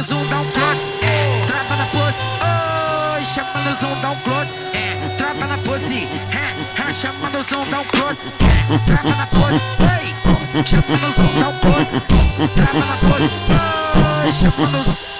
no zoom, dá um close, trava na pose, oi, chama no zoom, dá um close, trava na pose, chama no zoom, dá um close, trava na pose, oi, chama no zoom, dá um close, trava na pose, oi, chama no zoom.